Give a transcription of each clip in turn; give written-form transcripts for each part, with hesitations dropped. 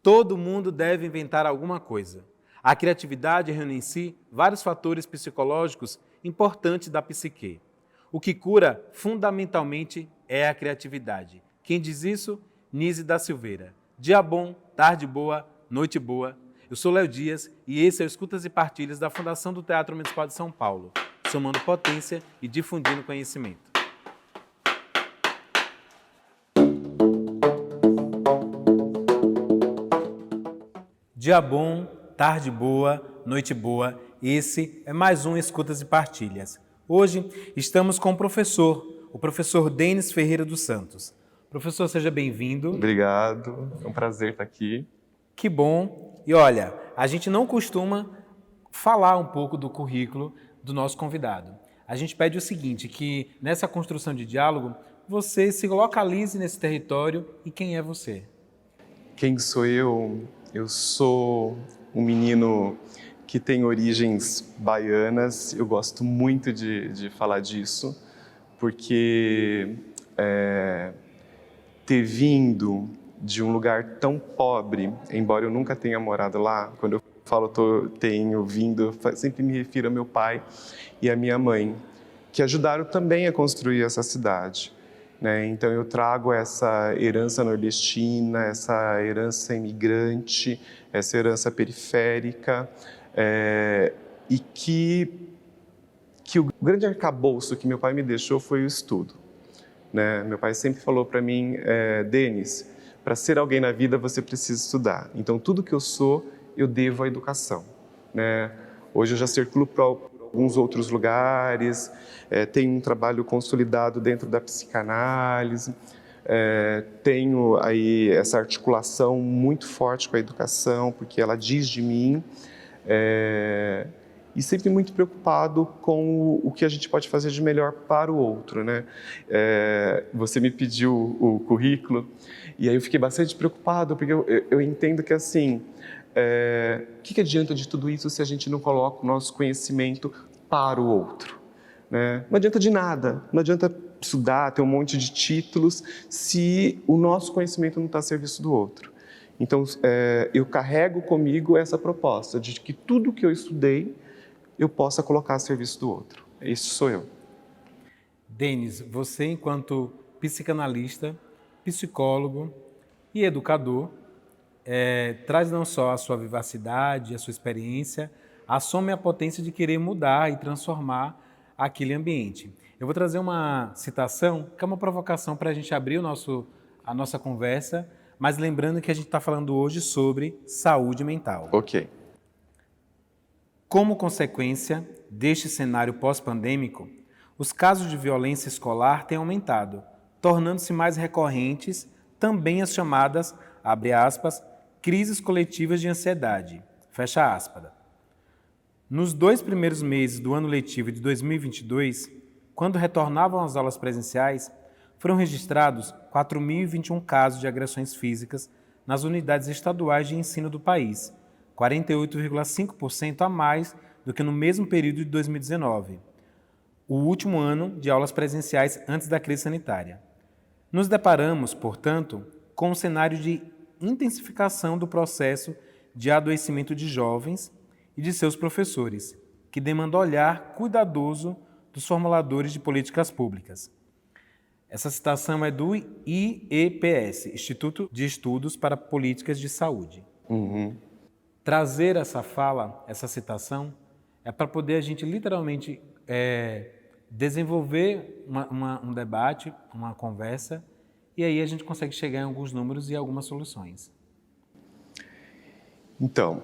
Todo mundo deve inventar alguma coisa. A criatividade reúne em si vários fatores psicológicos importantes da psique. O que cura, fundamentalmente, é a criatividade. Quem diz isso? Nise da Silveira. Dia bom, tarde boa, noite boa. Eu sou Léo Dias e esse é o Escutas e Partilhas da Fundação do Teatro Municipal de São Paulo, somando potência e difundindo conhecimento. Dia bom, tarde boa, noite boa. Esse é mais um Escutas e Partilhas. Hoje estamos com o professor Denis Ferreira dos Santos. Professor, seja bem-vindo. Obrigado, é um prazer estar aqui. Que bom. E olha, a gente não costuma falar um pouco do currículo do nosso convidado. A gente pede o seguinte, que nessa construção de diálogo, você se localize nesse território e quem é você? Quem sou eu? Eu sou um menino que tem origens baianas. Eu gosto muito de falar disso, porque ter vindo de um lugar tão pobre, embora eu nunca tenha morado lá, quando eu falo tenho vindo, eu sempre me refiro ao meu pai e à minha mãe, que ajudaram também a construir essa cidade. Então eu trago essa herança nordestina, essa herança imigrante, essa herança periférica, e que o grande arcabouço que meu pai me deixou foi o estudo. Meu pai sempre falou para mim, Denis, para ser alguém na vida você precisa estudar. Então tudo que eu sou, eu devo à educação. Hoje eu já circulo para alguns outros lugares, tenho um trabalho consolidado dentro da psicanálise, tenho aí essa articulação muito forte com a educação, porque ela diz de mim, e sempre muito preocupado com o que a gente pode fazer de melhor para o outro. Você me pediu o currículo, e aí eu fiquei bastante preocupado, porque eu entendo que assim, o que adianta de tudo isso se a gente não coloca o nosso conhecimento para o outro? Não adianta de nada, não adianta estudar, ter um monte de títulos, se o nosso conhecimento não está a serviço do outro. Então, eu carrego comigo essa proposta de que tudo que eu estudei, eu possa colocar a serviço do outro. Isso sou eu. Denis, você enquanto psicanalista, psicólogo e educador, traz não só a sua vivacidade, a sua experiência, assome a potência de querer mudar e transformar aquele ambiente. Eu vou trazer uma citação, que é uma provocação para a gente abrir a nossa conversa, mas lembrando que a gente está falando hoje sobre saúde mental. Ok. Como consequência deste cenário pós-pandêmico, os casos de violência escolar têm aumentado, tornando-se mais recorrentes também as chamadas, abre aspas, crises coletivas de ansiedade, fecha aspas. Nos 2 primeiros meses do ano letivo de 2022, quando retornavam às aulas presenciais, foram registrados 4.021 casos de agressões físicas nas unidades estaduais de ensino do país, 48,5% a mais do que no mesmo período de 2019, o último ano de aulas presenciais antes da crise sanitária. Nos deparamos, portanto, com um cenário de intensificação do processo de adoecimento de jovens e de seus professores, que demanda olhar cuidadoso dos formuladores de políticas públicas. Essa citação é do IEPS, Instituto de Estudos para Políticas de Saúde. Uhum. Trazer essa fala, essa citação, é para poder a gente literalmente desenvolver um debate, uma conversa, e aí a gente consegue chegar em alguns números e algumas soluções. Então,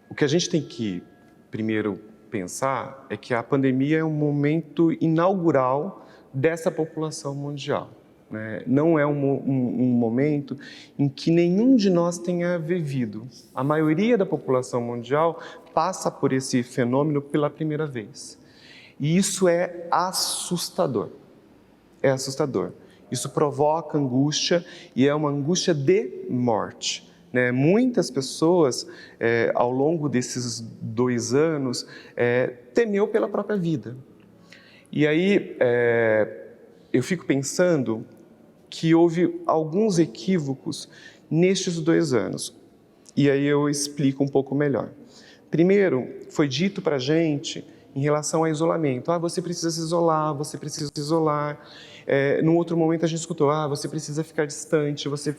o que a gente tem que primeiro pensar é que a pandemia é um momento inaugural dessa população mundial. Não é um momento em que nenhum de nós tenha vivido. A maioria da população mundial passa por esse fenômeno pela primeira vez. E isso é assustador. É assustador. Isso provoca angústia e é uma angústia de morte. Muitas pessoas, ao longo desses 2 anos, temeu pela própria vida. E aí, eu fico pensando que houve alguns equívocos nestes 2 anos. E aí eu explico um pouco melhor. Primeiro, foi dito para a gente em relação ao isolamento. Você precisa se isolar, você precisa se isolar. Num outro momento a gente escutou, você precisa ficar distante, você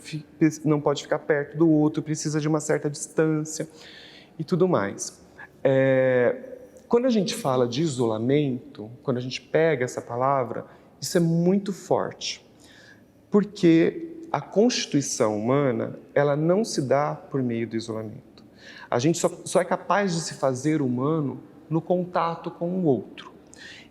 não pode ficar perto do outro, precisa de uma certa distância e tudo mais. Quando a gente fala de isolamento, quando a gente pega essa palavra, isso é muito forte, porque a constituição humana, ela não se dá por meio do isolamento. A gente só é capaz de se fazer humano no contato com o outro.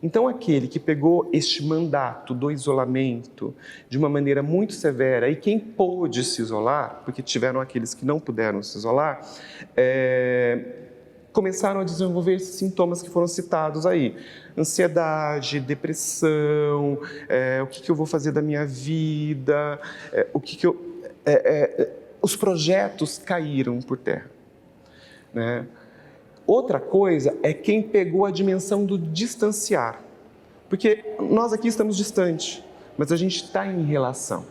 Então, aquele que pegou este mandato do isolamento de uma maneira muito severa, e quem pôde se isolar, porque tiveram aqueles que não puderam se isolar, começaram a desenvolver esses sintomas que foram citados aí. Ansiedade, depressão, o que eu vou fazer da minha vida, os projetos caíram por terra, né? Outra coisa é quem pegou a dimensão do distanciar, porque nós aqui estamos distantes, mas a gente está em relação.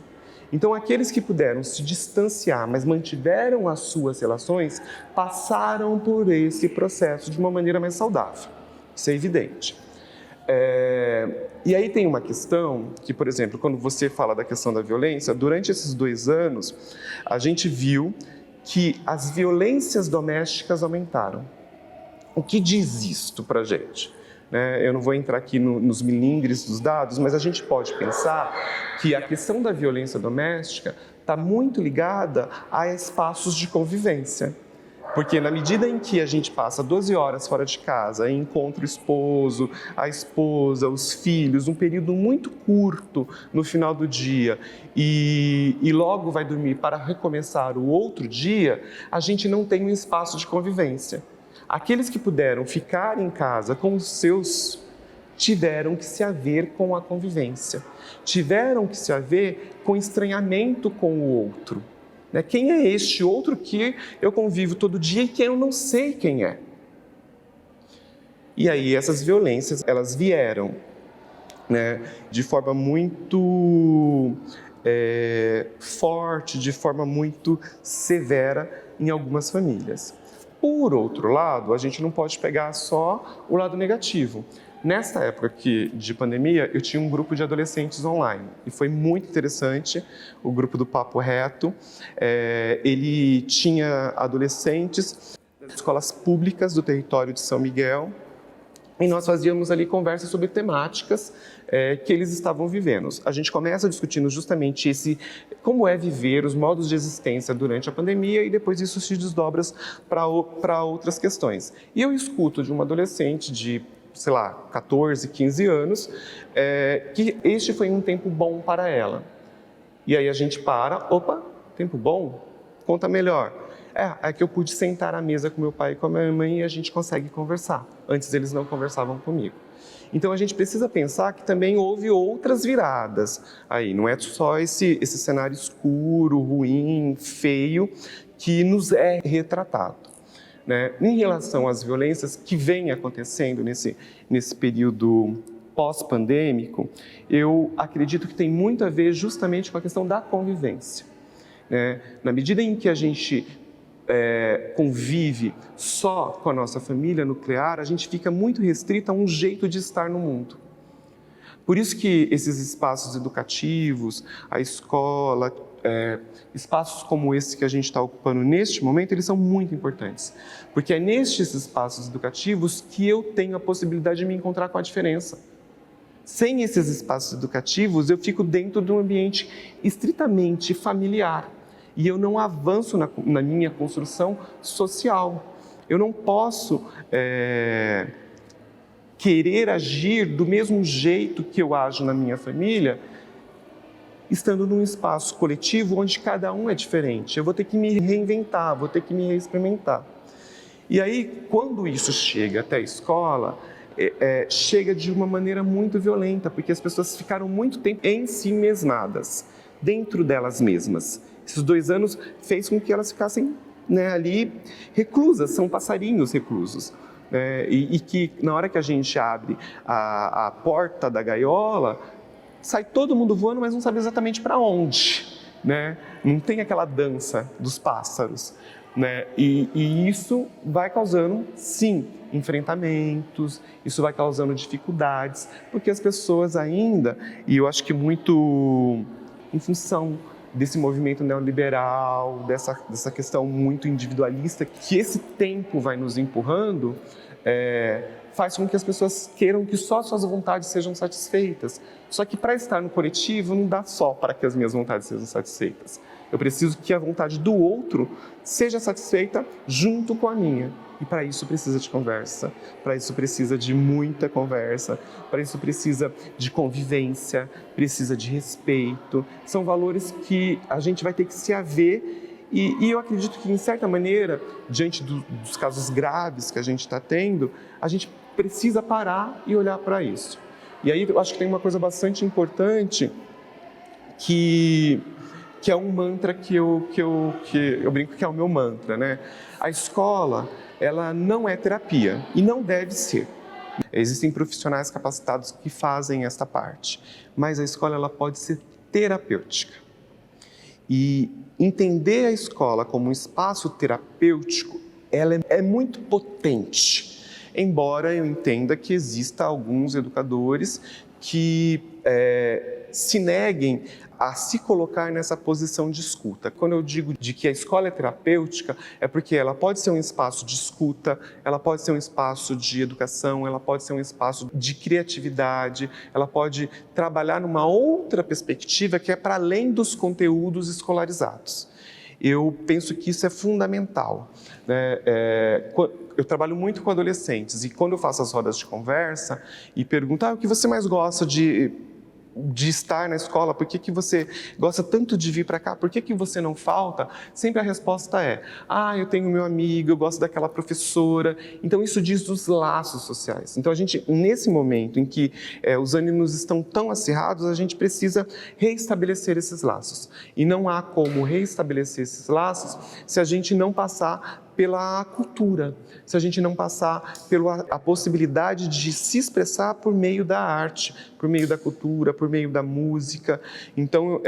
Então, aqueles que puderam se distanciar, mas mantiveram as suas relações, passaram por esse processo de uma maneira mais saudável. Isso é evidente. E aí tem uma questão que, por exemplo, quando você fala da questão da violência, durante esses 2 anos, a gente viu que as violências domésticas aumentaram. O que diz isto para a gente? Eu não vou entrar aqui nos milímetros dos dados, mas a gente pode pensar que a questão da violência doméstica está muito ligada a espaços de convivência. Porque na medida em que a gente passa 12 horas fora de casa e encontra o esposo, a esposa, os filhos, um período muito curto no final do dia e logo vai dormir para recomeçar o outro dia, a gente não tem um espaço de convivência. Aqueles que puderam ficar em casa com os seus tiveram que se haver com a convivência, tiveram que se haver com estranhamento com o outro. Quem é este outro que eu convivo todo dia e que eu não sei quem é? E aí essas violências, elas vieram, de forma muito forte, de forma muito severa em algumas famílias. Por outro lado, a gente não pode pegar só o lado negativo. Nesta época de pandemia, eu tinha um grupo de adolescentes online e foi muito interessante, o grupo do Papo Reto. Ele tinha adolescentes das escolas públicas do território de São Miguel e nós fazíamos ali conversas sobre temáticas que eles estavam vivendo. A gente começa discutindo justamente como é viver, os modos de existência durante a pandemia e depois isso se desdobra para outras questões. E eu escuto de uma adolescente de 14, 15 anos, que este foi um tempo bom para ela. E aí a gente tempo bom? Conta melhor. É que eu pude sentar à mesa com meu pai e com a minha mãe e a gente consegue conversar. Antes eles não conversavam comigo. Então a gente precisa pensar que também houve outras viradas aí, não é só esse cenário escuro, ruim, feio, que nos é retratado. Em relação às violências que vêm acontecendo nesse período pós-pandêmico, eu acredito que tem muito a ver justamente com a questão da convivência. Na medida em que a gente convive só com a nossa família nuclear, a gente fica muito restrito a um jeito de estar no mundo. Por isso que esses espaços educativos, a escola, espaços como esse que a gente está ocupando neste momento, eles são muito importantes. Porque é nestes espaços educativos que eu tenho a possibilidade de me encontrar com a diferença. Sem esses espaços educativos, eu fico dentro de um ambiente estritamente familiar. E eu não avanço na minha construção social. Eu não posso querer agir do mesmo jeito que eu ajo na minha família, estando num espaço coletivo onde cada um é diferente. Eu vou ter que me reinventar, vou ter que me reexperimentar. E aí, quando isso chega até a escola, chega de uma maneira muito violenta, porque as pessoas ficaram muito tempo em si mesmadas, dentro delas mesmas. Esses 2 anos fez com que elas ficassem ali reclusas, são passarinhos reclusos. E que na hora que a gente abre a porta da gaiola, sai todo mundo voando, mas não sabe exatamente para onde. né? Não tem aquela dança dos pássaros, né? E isso vai causando, sim, enfrentamentos, isso vai causando dificuldades, porque as pessoas ainda, e eu acho que muito em função desse movimento neoliberal, dessa questão muito individualista, que esse tempo vai nos empurrando, faz com que as pessoas queiram que só suas vontades sejam satisfeitas. Só que para estar no coletivo não dá só para que as minhas vontades sejam satisfeitas. Eu preciso que a vontade do outro seja satisfeita junto com a minha. E para isso precisa de conversa, para isso precisa de muita conversa, para isso precisa de convivência, precisa de respeito. São valores que a gente vai ter que se haver e eu acredito que, em certa maneira, diante dos casos graves que a gente está tendo, a gente precisa parar e olhar para isso. E aí eu acho que tem uma coisa bastante importante que é um mantra que eu brinco que é o meu mantra, né? A escola, ela não é terapia e não deve ser. Existem profissionais capacitados que fazem esta parte, mas a escola ela pode ser terapêutica. E entender a escola como um espaço terapêutico, ela é muito potente, embora eu entenda que exista alguns educadores que se neguem a se colocar nessa posição de escuta. Quando eu digo de que a escola é terapêutica, é porque ela pode ser um espaço de escuta, ela pode ser um espaço de educação, ela pode ser um espaço de criatividade, ela pode trabalhar numa outra perspectiva que é para além dos conteúdos escolarizados. Eu penso que isso é fundamental, né? Eu trabalho muito com adolescentes e quando eu faço as rodas de conversa e pergunto o que você mais gosta de estar na escola, por que você gosta tanto de vir para cá, por que você não falta? Sempre a resposta é, eu tenho meu amigo, eu gosto daquela professora. Então isso diz dos laços sociais. Então a gente, nesse momento em que os ânimos estão tão acirrados, a gente precisa reestabelecer esses laços. E não há como reestabelecer esses laços se a gente não passar pela cultura, se a gente não passar pela a possibilidade de se expressar por meio da arte, por meio da cultura, por meio da música. Então,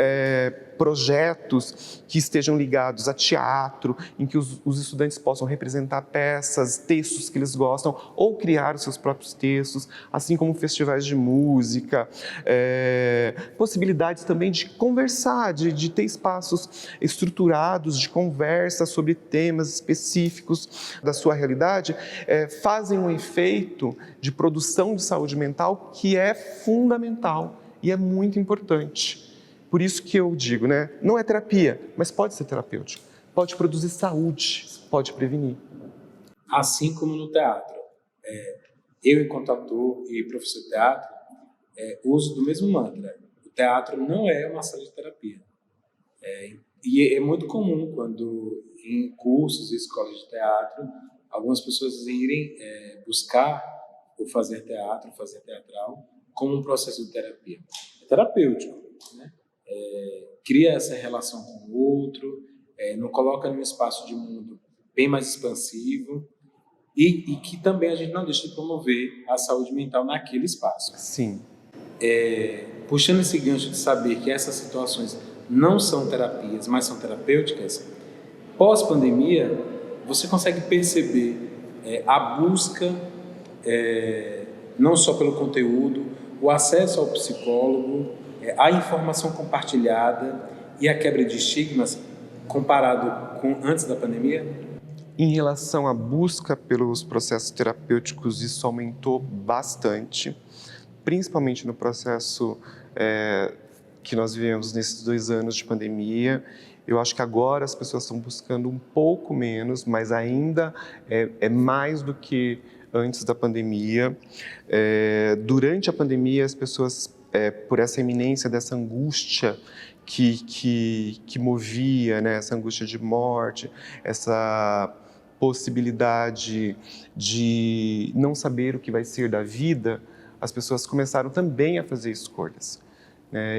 projetos que estejam ligados a teatro, em que os estudantes possam representar peças, textos que eles gostam, ou criar os seus próprios textos, assim como festivais de música, possibilidades também de conversar, de ter espaços estruturados de conversa sobre temas específicos da sua realidade, fazem um efeito de produção de saúde mental que é fundamental e é muito importante. Por isso que eu digo, né, não é terapia, mas pode ser terapêutico, pode produzir saúde, pode prevenir. Assim como no teatro, eu enquanto ator e professor de teatro, uso do mesmo mantra. O teatro não é uma sala de terapia. E é muito comum quando em cursos e escolas de teatro, algumas pessoas irem buscar o fazer teatro, fazer teatral, como um processo de terapia. É terapêutico, né? Cria essa relação com o outro, nos coloca num espaço de mundo bem mais expansivo e que também a gente não deixa de promover a saúde mental naquele espaço. Sim. Puxando esse gancho de saber que essas situações não são terapias, mas são terapêuticas, pós-pandemia, você consegue perceber a busca, não só pelo conteúdo, o acesso ao psicólogo, a informação compartilhada e a quebra de estigmas comparado com antes da pandemia? Em relação à busca pelos processos terapêuticos, isso aumentou bastante, principalmente no processo que nós vivemos nesses 2 anos de pandemia. Eu acho que agora as pessoas estão buscando um pouco menos, mas ainda é mais do que antes da pandemia. Durante a pandemia, as pessoas, por essa iminência dessa angústia que movia, né, essa angústia de morte, essa possibilidade de não saber o que vai ser da vida, as pessoas começaram também a fazer escolhas.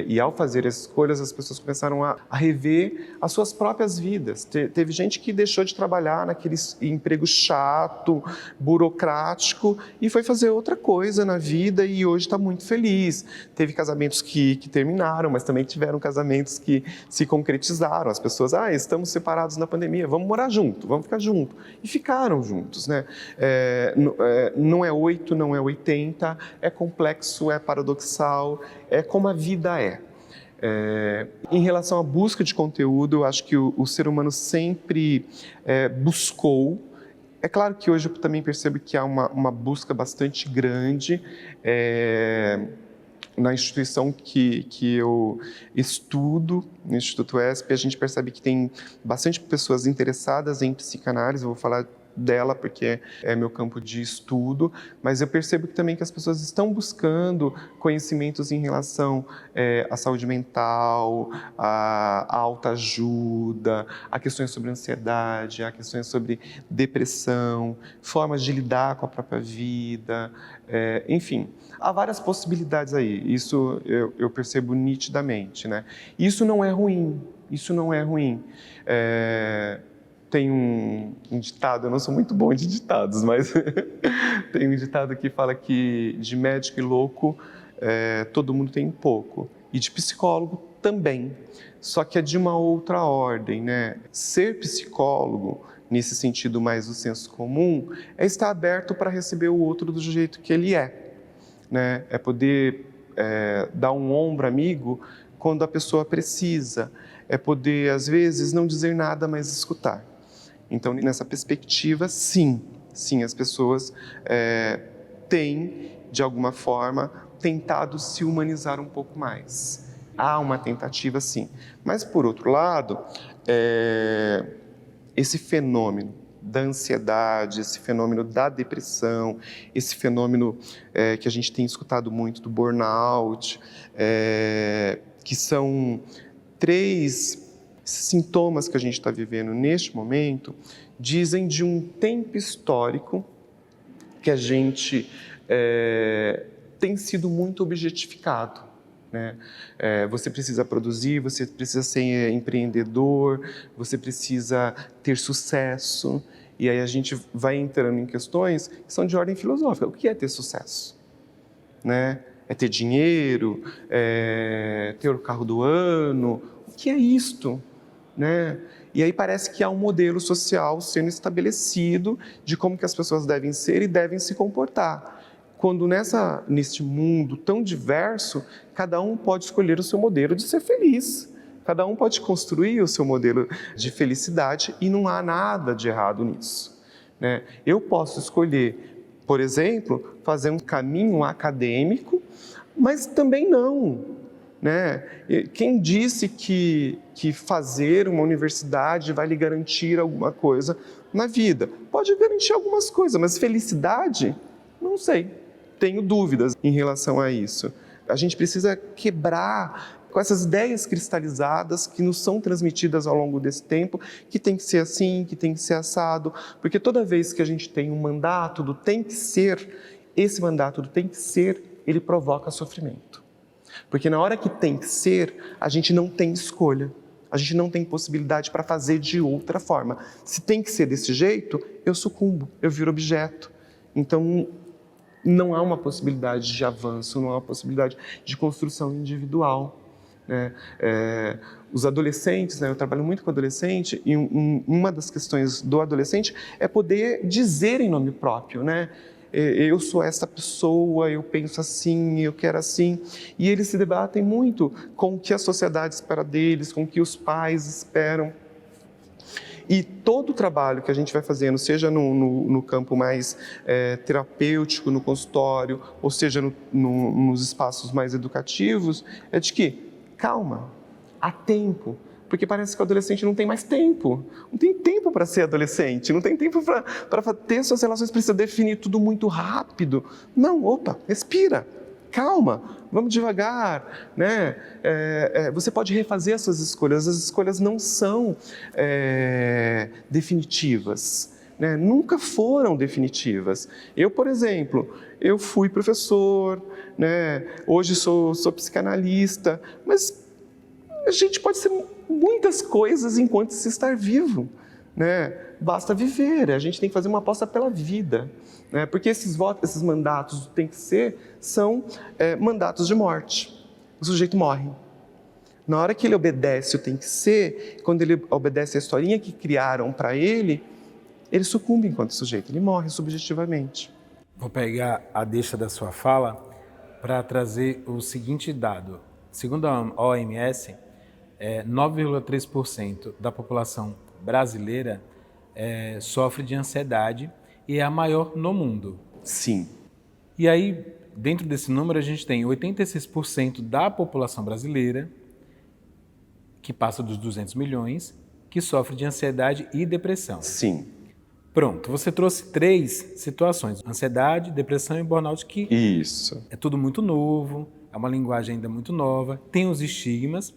E ao fazer as escolhas, as pessoas começaram a rever as suas próprias vidas. Teve gente que deixou de trabalhar naquele emprego chato, burocrático, e foi fazer outra coisa na vida e hoje está muito feliz. Teve casamentos que terminaram, mas também tiveram casamentos que se concretizaram. As pessoas, estamos separados na pandemia, vamos morar junto, vamos ficar junto. E ficaram juntos, né? Não é 8, não é 80, é complexo, é paradoxal, é como a vida é. Em relação à busca de conteúdo, eu acho que o ser humano sempre buscou. É claro que hoje eu também percebo que há uma busca bastante grande na instituição que eu estudo, no Instituto ESP, a gente percebe que tem bastante pessoas interessadas em psicanálise. Eu vou falar dela porque é meu campo de estudo, mas eu percebo também que as pessoas estão buscando conhecimentos em relação à saúde mental, à autoajuda, a questões sobre ansiedade, a questões sobre depressão, formas de lidar com a própria vida, enfim, há várias possibilidades aí, isso eu percebo nitidamente, né? Isso não é ruim, isso não é ruim. Tem um ditado, eu não sou muito bom de ditados, mas tem um ditado que fala que de médico e louco todo mundo tem um pouco, e de psicólogo também, só que é de uma outra ordem, né? Ser psicólogo, nesse sentido mais do senso comum, é estar aberto para receber o outro do jeito que ele é, né? É poder dar um ombro amigo quando a pessoa precisa, é poder, às vezes, não dizer nada, mas escutar. Então, nessa perspectiva, sim, as pessoas têm, de alguma forma, tentado se humanizar um pouco mais. Há uma tentativa, sim. Mas, por outro lado, esse fenômeno da ansiedade, esse fenômeno da depressão, esse fenômeno que a gente tem escutado muito do burnout, que são 3 sintomas que a gente está vivendo neste momento, dizem de um tempo histórico que a gente tem sido muito objetificado, né? Você precisa produzir, você precisa ser empreendedor, você precisa ter sucesso, e aí a gente vai entrando em questões que são de ordem filosófica. O que é ter sucesso? Né? É ter dinheiro, ter o carro do ano, o que é isto? Né? E aí parece que há um modelo social sendo estabelecido de como que as pessoas devem ser e devem se comportar. Quando neste mundo tão diverso, cada um pode escolher o seu modelo de ser feliz. Cada um pode construir o seu modelo de felicidade e não há nada de errado nisso, né? Eu posso escolher, por exemplo, fazer um caminho acadêmico, mas também não, né? Quem disse que fazer uma universidade vai lhe garantir alguma coisa na vida? Pode garantir algumas coisas, mas felicidade? Não sei, tenho dúvidas em relação a isso. A gente precisa quebrar com essas ideias cristalizadas que nos são transmitidas ao longo desse tempo, que tem que ser assim, que tem que ser assado, porque toda vez que a gente tem um mandato do tem que ser, esse mandato do tem que ser, ele provoca sofrimento. Porque na hora que tem que ser, a gente não tem escolha, a gente não tem possibilidade para fazer de outra forma. Se tem que ser desse jeito, eu sucumbo, eu viro objeto. Então, não há uma possibilidade de avanço, não há uma possibilidade de construção individual, né? Os adolescentes, né? Eu trabalho muito com adolescente e uma das questões do adolescente é poder dizer em nome próprio, né? Eu sou essa pessoa, eu penso assim, eu quero assim. E eles se debatem muito com o que a sociedade espera deles, com o que os pais esperam. E todo o trabalho que a gente vai fazendo, seja no campo mais terapêutico, no consultório, ou seja nos espaços mais educativos, é de que, calma, há tempo. Porque parece que o adolescente não tem mais tempo. Não tem tempo para ser adolescente, não tem tempo para ter suas relações, precisa definir tudo muito rápido. Não, opa, respira, calma, vamos devagar, né? Você pode refazer as suas escolhas não são definitivas, né, nunca foram definitivas. Eu, por exemplo, eu fui professor, né, hoje sou psicanalista, mas a gente pode ser muitas coisas enquanto se estar vivo, né? Basta viver, a gente tem que fazer uma aposta pela vida, né? Porque esses votos, esses mandatos tem que ser, são mandatos de morte. O sujeito morre. Na hora que ele obedece o tem que ser, quando ele obedece a historinha que criaram para ele sucumbe enquanto sujeito, ele morre subjetivamente. Vou pegar a deixa da sua fala para trazer o seguinte dado. Segundo a OMS, 9,3% da população brasileira sofre de ansiedade e é a maior no mundo. Sim. E aí, dentro desse número, a gente tem 86% da população brasileira, que passa dos 200 milhões, que sofre de ansiedade e depressão. Sim. Pronto, você trouxe 3 situações: ansiedade, depressão e burnout, que Isso. é tudo muito novo, é uma linguagem ainda muito nova, tem os estigmas.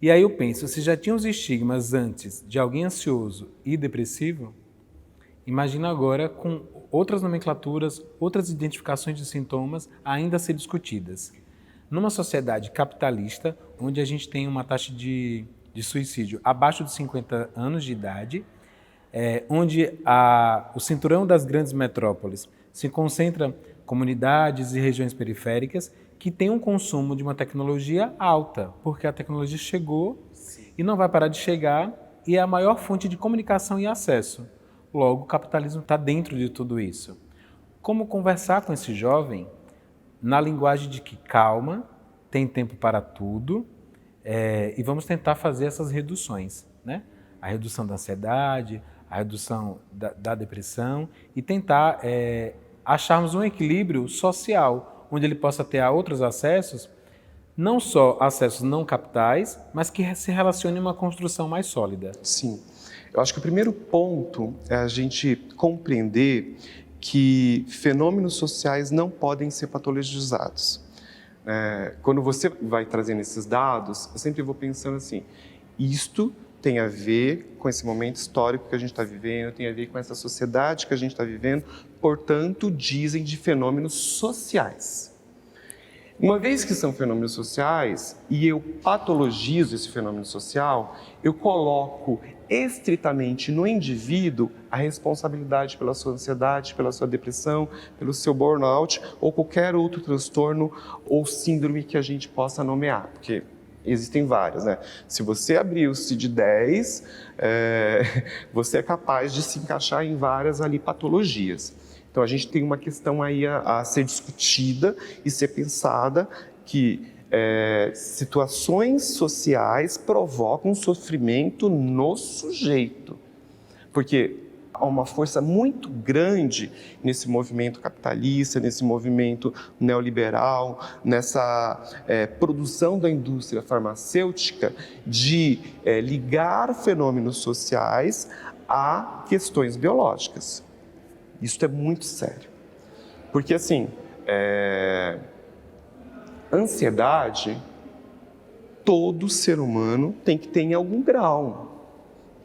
E aí eu penso, se já tinha os estigmas antes de alguém ansioso e depressivo, imagina agora com outras nomenclaturas, outras identificações de sintomas ainda a ser discutidas. Numa sociedade capitalista, onde a gente tem uma taxa de suicídio abaixo de 50 anos de idade, onde o cinturão das grandes metrópoles se concentra comunidades e regiões periféricas que têm um consumo de uma tecnologia alta, porque a tecnologia chegou e não vai parar de chegar e é a maior fonte de comunicação e acesso. Logo, o capitalismo está dentro de tudo isso. Como conversar com esse jovem na linguagem de que calma, tem tempo para tudo, e vamos tentar fazer essas reduções, né? A redução da ansiedade, a redução da depressão e tentar acharmos um equilíbrio social, onde ele possa ter outros acessos, não só acessos não capitais, mas que se relacionem a uma construção mais sólida. Sim. Eu acho que o primeiro ponto é a gente compreender que fenômenos sociais não podem ser patologizados. Quando você vai trazendo esses dados, eu sempre vou pensando assim, isto tem a ver com esse momento histórico que a gente está vivendo, tem a ver com essa sociedade que a gente está vivendo, portanto, dizem de fenômenos sociais. Uma vez que são fenômenos sociais e eu patologizo esse fenômeno social, eu coloco estritamente no indivíduo a responsabilidade pela sua ansiedade, pela sua depressão, pelo seu burnout ou qualquer outro transtorno ou síndrome que a gente possa nomear, porque existem várias, né? Se você abrir o CID-10, você é capaz de se encaixar em várias ali patologias. Então a gente tem uma questão aí a ser discutida e ser pensada que situações sociais provocam sofrimento no sujeito. Porque há uma força muito grande nesse movimento capitalista, nesse movimento neoliberal, nessa produção da indústria farmacêutica de ligar fenômenos sociais a questões biológicas. Isso é muito sério. Porque, assim, ansiedade, todo ser humano tem que ter em algum grau,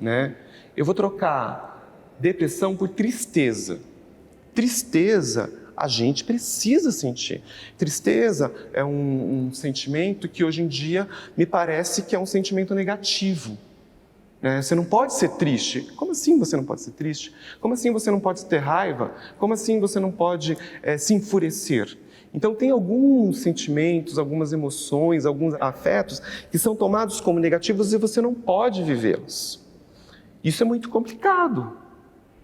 né? Eu vou trocar depressão por tristeza. Tristeza, a gente precisa sentir. Tristeza é um sentimento que hoje em dia me parece que é um sentimento negativo. Você não pode ser triste. Como assim você não pode ser triste? Como assim você não pode ter raiva? Como assim você não pode se enfurecer? Então tem alguns sentimentos, algumas emoções, alguns afetos que são tomados como negativos e você não pode vivê-los. Isso é muito complicado.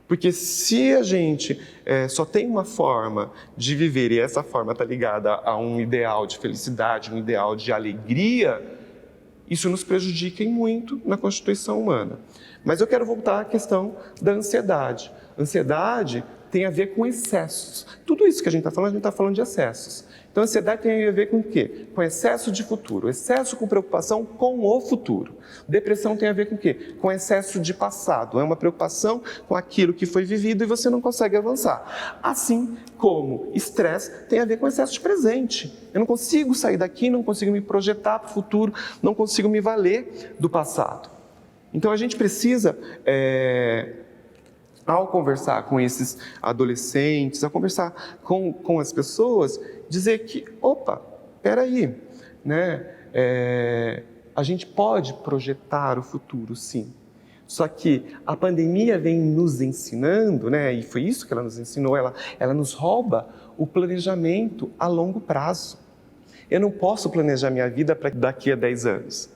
Porque se a gente só tem uma forma de viver e essa forma está ligada a um ideal de felicidade, um ideal de alegria, isso nos prejudica muito na constituição humana. Mas eu quero voltar à questão da ansiedade. Ansiedade tem a ver com excessos. Tudo isso que a gente está falando de excessos. Então, a ansiedade tem a ver com o quê? Com excesso de futuro, excesso com preocupação com o futuro. Depressão tem a ver com o quê? Com excesso de passado. É uma preocupação com aquilo que foi vivido e você não consegue avançar. Assim como estresse tem a ver com excesso de presente. Eu não consigo sair daqui, não consigo me projetar para o futuro, não consigo me valer do passado. Então, a gente precisa ao conversar com esses adolescentes, ao conversar com as pessoas, dizer que, opa, peraí, né? A gente pode projetar o futuro, sim. Só que a pandemia vem nos ensinando, né? E foi isso que ela nos ensinou, ela nos rouba o planejamento a longo prazo. Eu não posso planejar minha vida para daqui a 10 anos.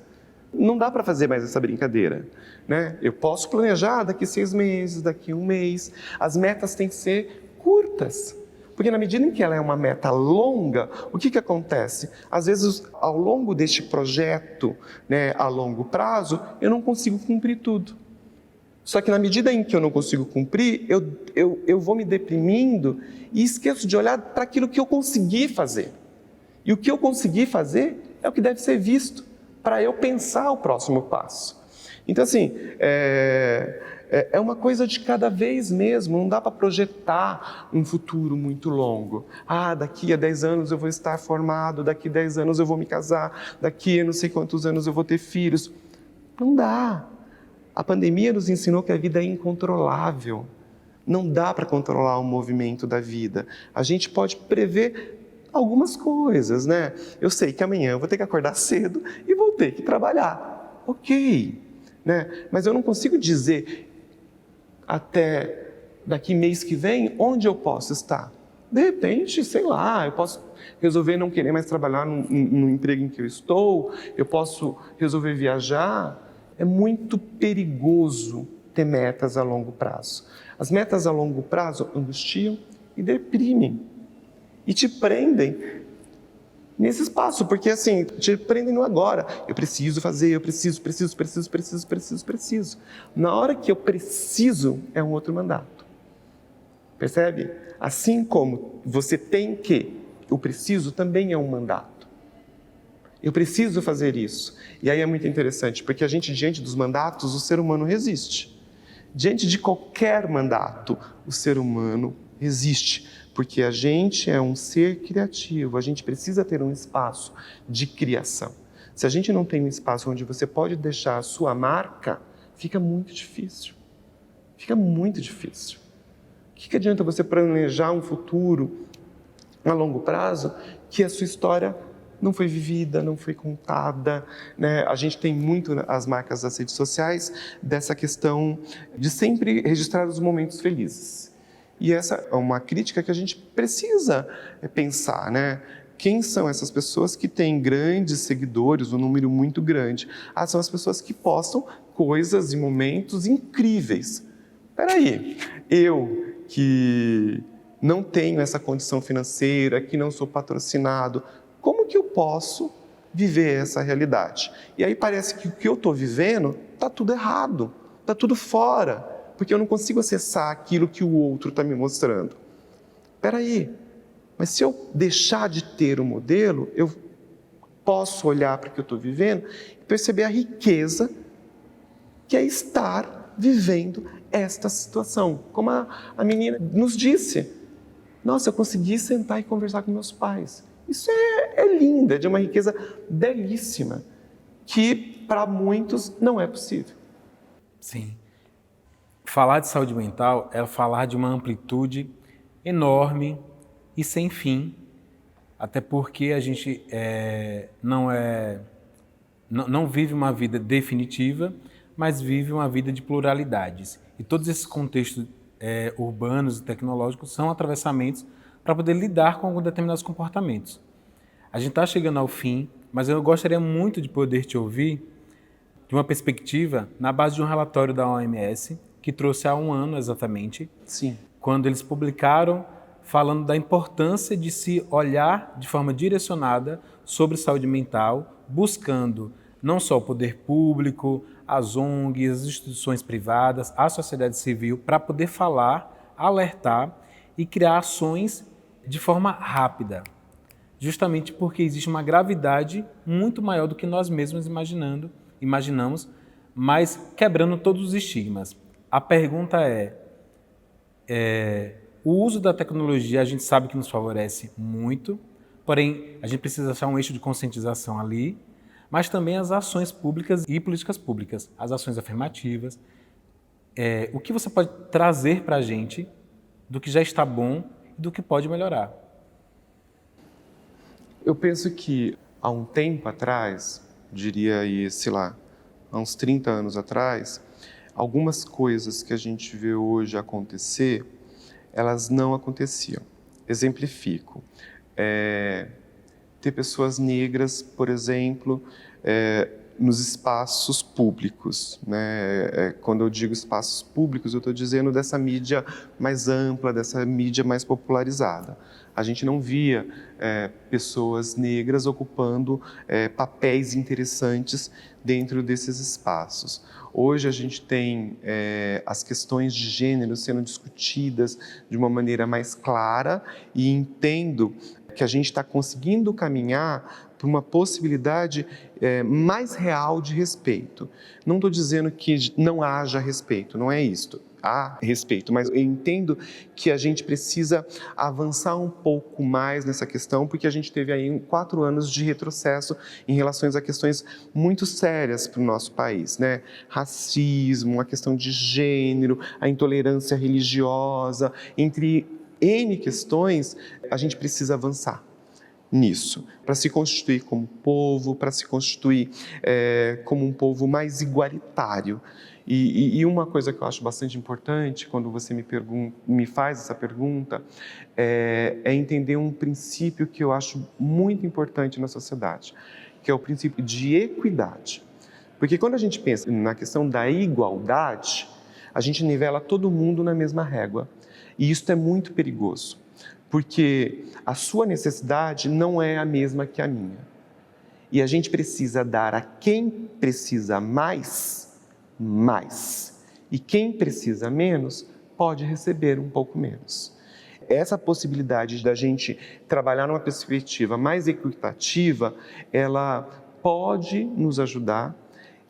Não dá para fazer mais essa brincadeira, né? Eu posso planejar daqui 6 meses, daqui 1 mês. As metas têm que ser curtas, porque na medida em que ela é uma meta longa, o que acontece? Às vezes, ao longo deste projeto, né, a longo prazo, eu não consigo cumprir tudo. Só que na medida em que eu não consigo cumprir, eu vou me deprimindo e esqueço de olhar para aquilo que eu consegui fazer. E o que eu consegui fazer é o que deve ser visto para eu pensar o próximo passo. Então, assim, é uma coisa de cada vez mesmo, não dá para projetar um futuro muito longo. Daqui a 10 anos eu vou estar formado, daqui a 10 anos eu vou me casar, daqui a não sei quantos anos eu vou ter filhos. Não dá. A pandemia nos ensinou que a vida é incontrolável. Não dá para controlar o movimento da vida. A gente pode prever algumas coisas, né? Eu sei que amanhã eu vou ter que acordar cedo e vou ter que trabalhar. Ok, né? Mas eu não consigo dizer até daqui mês que vem onde eu posso estar. De repente, sei lá, eu posso resolver não querer mais trabalhar no emprego em que eu estou, eu posso resolver viajar. É muito perigoso ter metas a longo prazo. As metas a longo prazo angustiam e deprimem. E te prendem nesse espaço, porque assim, te prendem no agora. Eu preciso fazer, eu preciso. Na hora que eu preciso, é um outro mandato. Percebe? Assim como você tem que, eu preciso também é um mandato. Eu preciso fazer isso. E aí é muito interessante, porque a gente, diante dos mandatos, o ser humano resiste. Diante de qualquer mandato, o ser humano resiste, porque a gente é um ser criativo, a gente precisa ter um espaço de criação. Se a gente não tem um espaço onde você pode deixar a sua marca, fica muito difícil. Fica muito difícil. O que adianta você planejar um futuro a longo prazo que a sua história não foi vivida, não foi contada, né? A gente tem muito as marcas das redes sociais dessa questão de sempre registrar os momentos felizes. E essa é uma crítica que a gente precisa pensar, né? Quem são essas pessoas que têm grandes seguidores, um número muito grande? São as pessoas que postam coisas e momentos incríveis. Peraí, eu que não tenho essa condição financeira, que não sou patrocinado, como que eu posso viver essa realidade? E aí parece que o que eu estou vivendo está tudo errado, está tudo fora, porque eu não consigo acessar aquilo que o outro está me mostrando. Espera aí, mas se eu deixar de ter o modelo, eu posso olhar para o que eu estou vivendo e perceber a riqueza que é estar vivendo esta situação. Como a menina nos disse, nossa, eu consegui sentar e conversar com meus pais. Isso é lindo, é de uma riqueza belíssima, que para muitos não é possível. Sim. Falar de saúde mental é falar de uma amplitude enorme e sem fim, até porque a gente não vive uma vida definitiva, mas vive uma vida de pluralidades. E todos esses contextos urbanos e tecnológicos são atravessamentos para poder lidar com alguns determinados comportamentos. A gente está chegando ao fim, mas eu gostaria muito de poder te ouvir de uma perspectiva na base de um relatório da OMS, que trouxe há 1 ano exatamente, Sim. Quando eles publicaram falando da importância de se olhar de forma direcionada sobre saúde mental, buscando não só o poder público, as ONGs, as instituições privadas, a sociedade civil, para poder falar, alertar e criar ações de forma rápida, justamente porque existe uma gravidade muito maior do que nós mesmos imaginamos, mas quebrando todos os estigmas. A pergunta o uso da tecnologia a gente sabe que nos favorece muito, porém a gente precisa achar um eixo de conscientização ali, mas também as ações públicas e políticas públicas, as ações afirmativas. O que você pode trazer para a gente do que já está bom e do que pode melhorar? Eu penso que há um tempo atrás, diria aí, sei lá, há uns 30 anos atrás, algumas coisas que a gente vê hoje acontecer, elas não aconteciam. Exemplifico. Ter pessoas negras, por exemplo, nos espaços públicos, né? Quando eu digo espaços públicos, eu estou dizendo dessa mídia mais ampla, dessa mídia mais popularizada. A gente não via pessoas negras ocupando papéis interessantes dentro desses espaços. Hoje a gente tem as questões de gênero sendo discutidas de uma maneira mais clara e entendo que a gente está conseguindo caminhar para uma possibilidade mais real de respeito. Não estou dizendo que não haja respeito, não é isto. Há respeito, mas eu entendo que a gente precisa avançar um pouco mais nessa questão, porque a gente teve aí 4 anos de retrocesso em relação a questões muito sérias para o nosso país, né? Racismo, a questão de gênero, a intolerância religiosa, entre N questões, a gente precisa avançar nisso, para se constituir como povo, para se constituir como um povo mais igualitário. E uma coisa que eu acho bastante importante, quando você me faz essa pergunta, é entender um princípio que eu acho muito importante na sociedade, que é o princípio de equidade. Porque quando a gente pensa na questão da igualdade, a gente nivela todo mundo na mesma régua. E isso é muito perigoso, porque a sua necessidade não é a mesma que a minha. E a gente precisa dar a quem precisa mais. E quem precisa menos pode receber um pouco menos. Essa possibilidade da gente trabalhar numa perspectiva mais equitativa, ela pode nos ajudar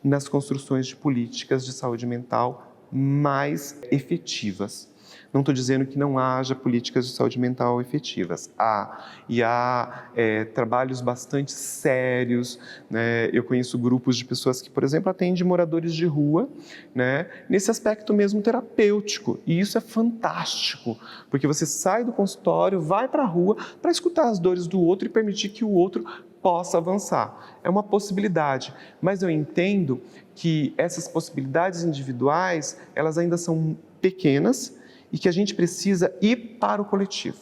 nas construções de políticas de saúde mental mais efetivas. Não estou dizendo que não haja políticas de saúde mental efetivas. Há trabalhos bastante sérios, né? Eu conheço grupos de pessoas que, por exemplo, atendem moradores de rua, né? Nesse aspecto mesmo terapêutico. E isso é fantástico, porque você sai do consultório, vai para a rua para escutar as dores do outro e permitir que o outro possa avançar. É uma possibilidade, mas eu entendo que essas possibilidades individuais, elas ainda são pequenas, e que a gente precisa ir para o coletivo.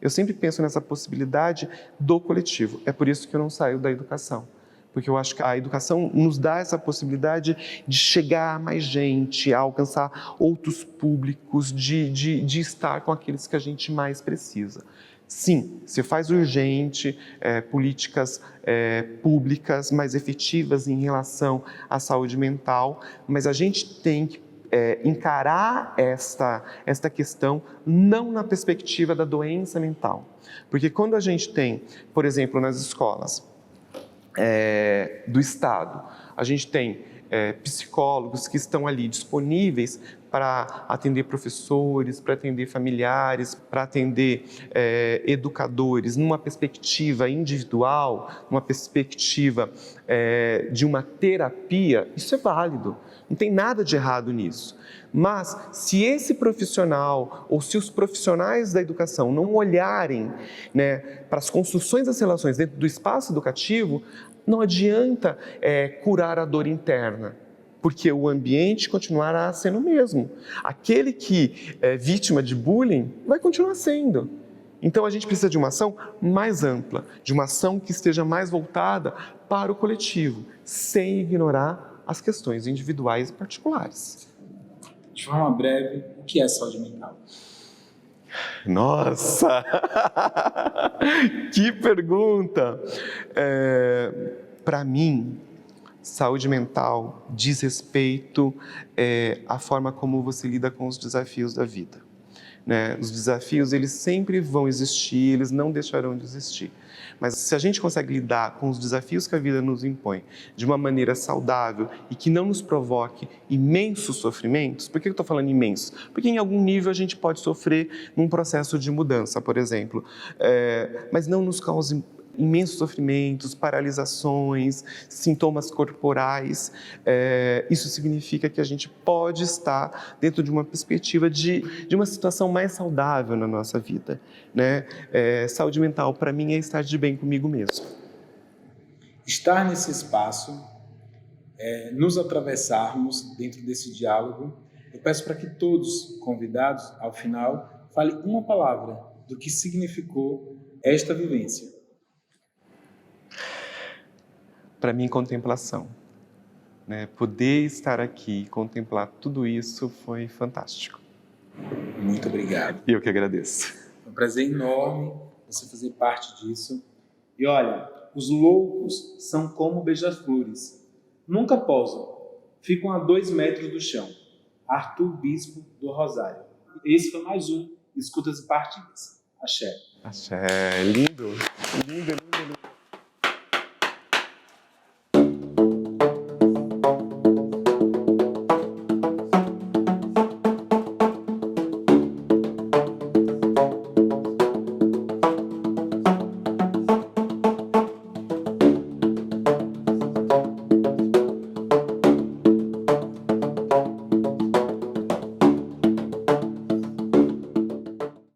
Eu sempre penso nessa possibilidade do coletivo. É por isso que eu não saio da educação. Porque eu acho que a educação nos dá essa possibilidade de chegar a mais gente, a alcançar outros públicos, de estar com aqueles que a gente mais precisa. Sim, se faz urgente políticas públicas mais efetivas em relação à saúde mental, mas a gente tem que encarar esta questão não na perspectiva da doença mental. Porque quando a gente tem, por exemplo, nas escolas do Estado, a gente tem psicólogos que estão ali disponíveis para atender professores, para atender familiares, para atender educadores, numa perspectiva individual, numa perspectiva de uma terapia, isso é válido. Não tem nada de errado nisso. Mas se esse profissional ou se os profissionais da educação não olharem, né, para as construções das relações dentro do espaço educativo, não adianta curar a dor interna, porque o ambiente continuará sendo o mesmo. Aquele que é vítima de bullying vai continuar sendo. Então a gente precisa de uma ação mais ampla, de uma ação que esteja mais voltada para o coletivo, sem ignorar as questões individuais e particulares. De forma breve, o que é saúde mental? Nossa! Que pergunta! Para mim, saúde mental diz respeito à forma como você lida com os desafios da vida. Né? Os desafios, eles sempre vão existir, eles não deixarão de existir. Mas se a gente consegue lidar com os desafios que a vida nos impõe de uma maneira saudável e que não nos provoque imensos sofrimentos, por que eu estou falando imensos? Porque em algum nível a gente pode sofrer num processo de mudança, por exemplo, mas não nos cause imensos sofrimentos, paralisações, sintomas corporais. Isso significa que a gente pode estar dentro de uma perspectiva de uma situação mais saudável na nossa vida, né? Saúde mental, para mim, é estar de bem comigo mesmo. Estar nesse espaço, nos atravessarmos dentro desse diálogo, eu peço para que todos convidados, ao final, falem uma palavra do que significou esta vivência. Para mim, contemplação. Né? Poder estar aqui e contemplar tudo isso foi fantástico. Muito obrigado. E eu que agradeço. É um prazer enorme você fazer parte disso. E olha, os loucos são como beija-flores. Nunca pousam. Ficam a 2 metros do chão. Arthur Bispo do Rosário. Esse foi mais um Escutas e Partidas. Axé. Axé, lindo, lindo, lindo, lindo.